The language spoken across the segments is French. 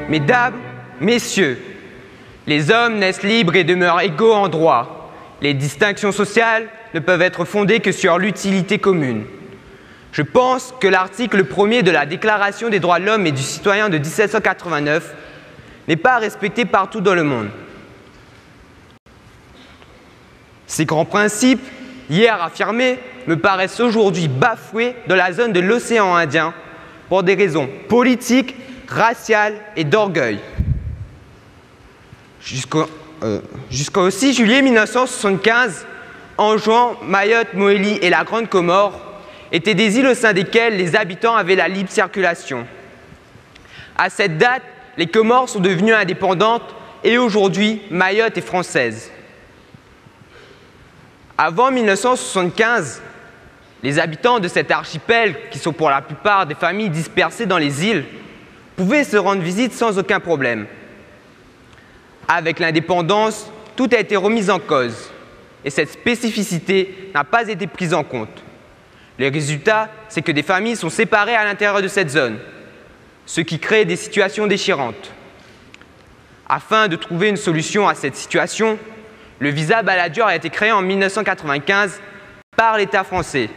Mesdames, Messieurs, les hommes naissent libres et demeurent égaux en droit. Les distinctions sociales ne peuvent être fondées que sur l'utilité commune. Je pense que l'article 1er de la Déclaration des droits de l'homme et du citoyen de 1789 n'est pas respecté partout dans le monde. Ces grands principes, hier affirmés, me paraissent aujourd'hui bafoués dans la zone de l'océan Indien pour des raisons politiques, raciales et d'orgueil. Jusqu'au 6 juillet 1975, Anjouan, Mayotte, Mohéli et la Grande Comore étaient des îles au sein desquelles les habitants avaient la libre circulation. À cette date, les Comores sont devenues indépendantes et aujourd'hui, Mayotte est française. Avant 1975, les habitants de cet archipel, qui sont pour la plupart des familles dispersées dans les îles, pouvaient se rendre visite sans aucun problème. Avec l'indépendance, tout a été remis en cause et cette spécificité n'a pas été prise en compte. Le résultat, c'est que des familles sont séparées à l'intérieur de cette zone, ce qui crée des situations déchirantes. Afin de trouver une solution à cette situation, le visa baladure a été créé en 1995 par l'État français.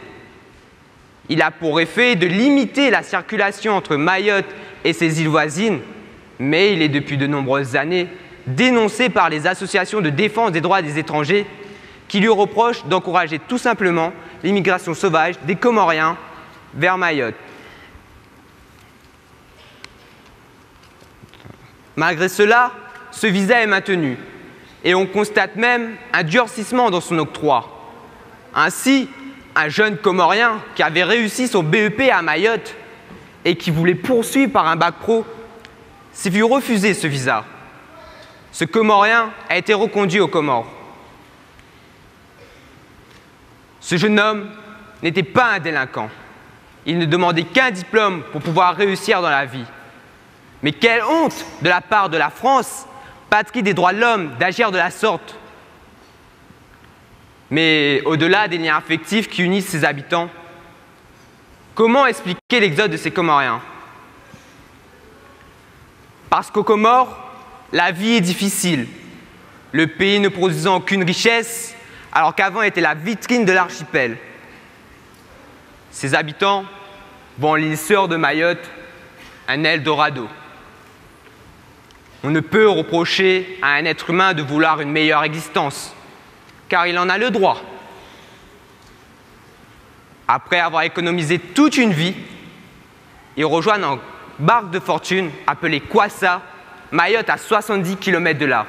Il a pour effet de limiter la circulation entre Mayotte et ses îles voisines, mais il est depuis de nombreuses années dénoncé par les associations de défense des droits des étrangers qui lui reprochent d'encourager tout simplement l'immigration sauvage des Comoriens vers Mayotte. Malgré cela, ce visa est maintenu et on constate même un durcissement dans son octroi. Ainsi, un jeune Comorien qui avait réussi son BEP à Mayotte et qui voulait poursuivre par un bac pro s'est vu refuser ce visa. Ce Comorien a été reconduit aux Comores. Ce jeune homme n'était pas un délinquant. Il ne demandait qu'un diplôme pour pouvoir réussir dans la vie. Mais quelle honte de la part de la France, patrie des droits de l'homme, d'agir de la sorte. Mais au-delà des liens affectifs qui unissent ses habitants, comment expliquer l'exode de ces Comoriens? Parce qu'aux Comores, la vie est difficile, le pays ne produisant aucune richesse, alors qu'avant était la vitrine de l'archipel. Ses habitants voient en l'île sœur de Mayotte un Eldorado. On ne peut reprocher à un être humain de vouloir une meilleure existence, car il en a le droit. Après avoir économisé toute une vie, ils rejoignent en barque de fortune appelée Kwassa, Mayotte à 70 km de là.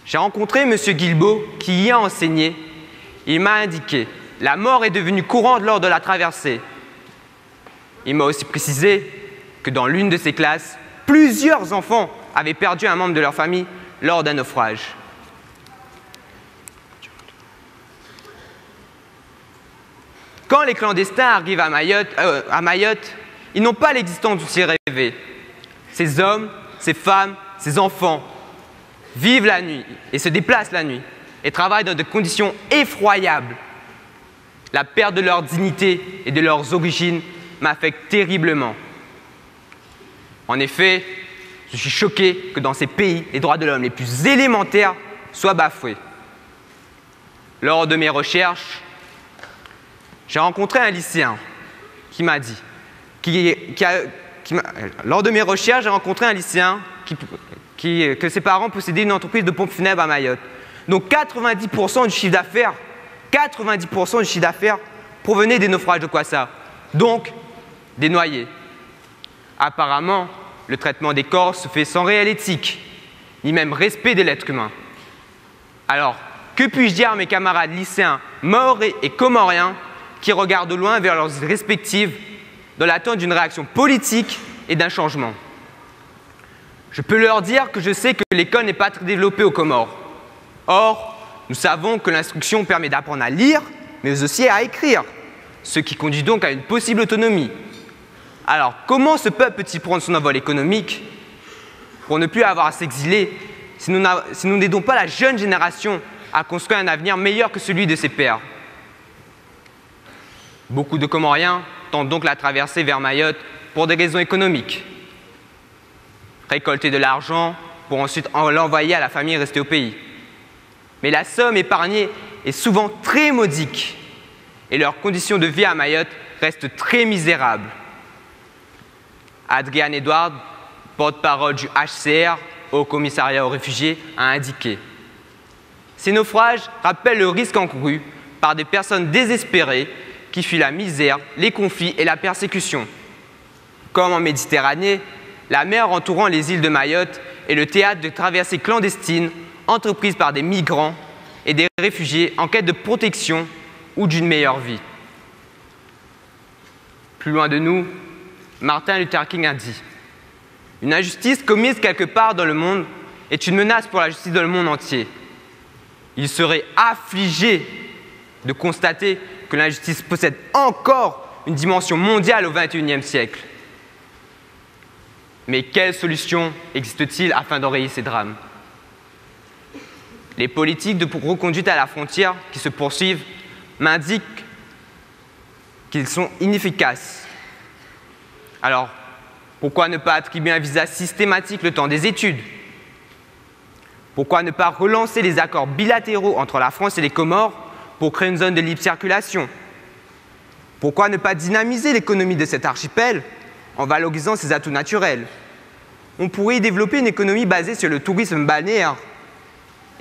J'ai rencontré M. Guilbeault qui y a enseigné. Il m'a indiqué que la mort est devenue courante lors de la traversée. Il m'a aussi précisé que dans l'une de ses classes, plusieurs enfants avaient perdu un membre de leur famille lors d'un naufrage. Quand les clandestins arrivent à Mayotte, ils n'ont pas l'existence dont ils rêvaient. Ces hommes, ces femmes, ces enfants vivent la nuit et se déplacent la nuit et travaillent dans des conditions effroyables. La perte de leur dignité et de leurs origines m'affecte terriblement. En effet, je suis choqué que dans ces pays, les droits de l'homme les plus élémentaires soient bafoués. Lors de mes recherches, j'ai rencontré un lycéen qui m'a dit que ses parents possédaient une entreprise de pompes funèbres à Mayotte. Donc 90% du chiffre d'affaires provenait des naufrages de Kwassa, donc des noyés. Apparemment, le traitement des corps se fait sans réelle éthique, ni même respect de l'être humain. Alors, que puis-je dire à mes camarades lycéens mahorais et comoriens qui regardent de loin vers leurs îles respectives dans l'attente d'une réaction politique et d'un changement? Je peux leur dire que je sais que l'école n'est pas très développée aux Comores. Or, nous savons que l'instruction permet d'apprendre à lire, mais aussi à écrire, ce qui conduit donc à une possible autonomie. Alors, comment ce peuple peut-il prendre son envol économique pour ne plus avoir à s'exiler si nous n'aidons pas la jeune génération à construire un avenir meilleur que celui de ses pères? Beaucoup de Comoriens tentent donc la traversée vers Mayotte pour des raisons économiques. récolter de l'argent pour ensuite l'envoyer à la famille restée au pays. Mais la somme épargnée est souvent très modique et leurs conditions de vie à Mayotte restent très misérables. Adrian Edward, porte-parole du HCR, Haut Commissariat aux réfugiés, a indiqué: ces naufrages rappellent le risque encouru par des personnes désespérées qui fuient la misère, les conflits et la persécution. Comme en Méditerranée, la mer entourant les îles de Mayotte est le théâtre de traversées clandestines entreprises par des migrants et des réfugiés en quête de protection ou d'une meilleure vie. Plus loin de nous, Martin Luther King a dit: une injustice commise quelque part dans le monde est une menace pour la justice dans le monde entier. Il serait affligé de constater que l'injustice possède encore une dimension mondiale au XXIe siècle. Mais quelle solution existe-t-il afin d'enrayer ces drames? Les politiques de reconduite à la frontière qui se poursuivent m'indiquent qu'ils sont inefficaces. Alors, pourquoi ne pas attribuer un visa systématique le temps des études? Pourquoi ne pas relancer les accords bilatéraux entre la France et les Comores pour créer une zone de libre circulation? Pourquoi ne pas dynamiser l'économie de cet archipel en valorisant ses atouts naturels? On pourrait y développer une économie basée sur le tourisme balnéaire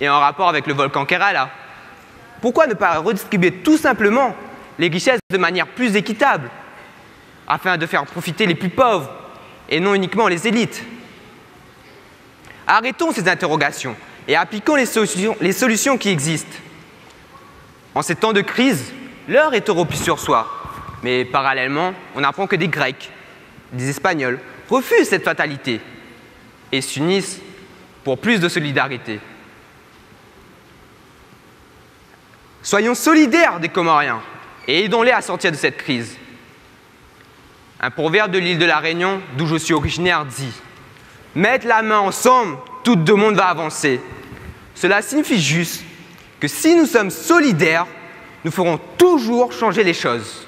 et en rapport avec le volcan Kerala. Pourquoi ne pas redistribuer tout simplement les richesses de manière plus équitable afin de faire profiter les plus pauvres et non uniquement les élites? Arrêtons ces interrogations et appliquons les solutions qui existent. En ces temps de crise, l'heure est au repli sur soi. Mais parallèlement, on apprend que des Grecs, des Espagnols refusent cette fatalité et s'unissent pour plus de solidarité. Soyons solidaires des Comoriens et aidons-les à sortir de cette crise. Un proverbe de l'île de la Réunion, d'où je suis originaire, dit: mettre la main ensemble, tout le monde va avancer. Cela signifie juste que si nous sommes solidaires, nous ferons toujours changer les choses.